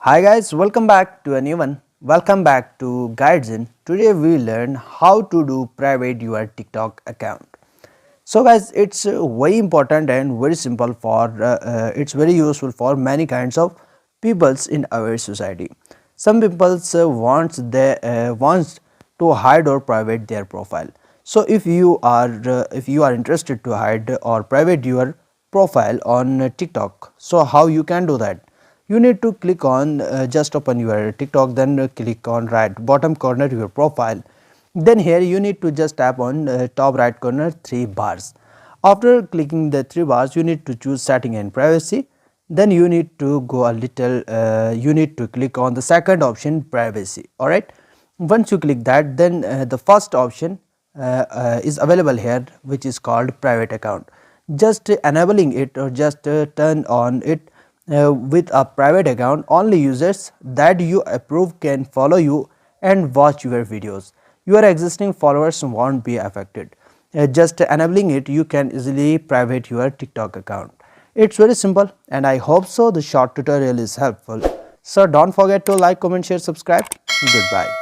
Hi guys, welcome back to a new one. Welcome back to Guidezen. Today we learn how to do private your TikTok account. So guys, it's very important and very simple for it's very useful for many kinds of peoples in our society. Some peoples wants to hide or private their profile. So if you are interested to hide or private your profile on TikTok, so how you can do that? You need to click on just open your TikTok, then click on right bottom corner your profile. Then here you need to just tap on top right corner three bars. After clicking the three bars, you need to choose setting and privacy. Then you need to go a little you need to click on the second option, privacy. All right, once you click that, then the first option is available here, which is called private account. Just enabling it or just turn on it. With a private account, only users that you approve can follow you and watch your videos. Your existing followers won't be affected. Just enabling it, you can easily private your TikTok account. It's very simple, and I hope so the short tutorial is helpful. So don't forget to like, comment, share, subscribe. Goodbye.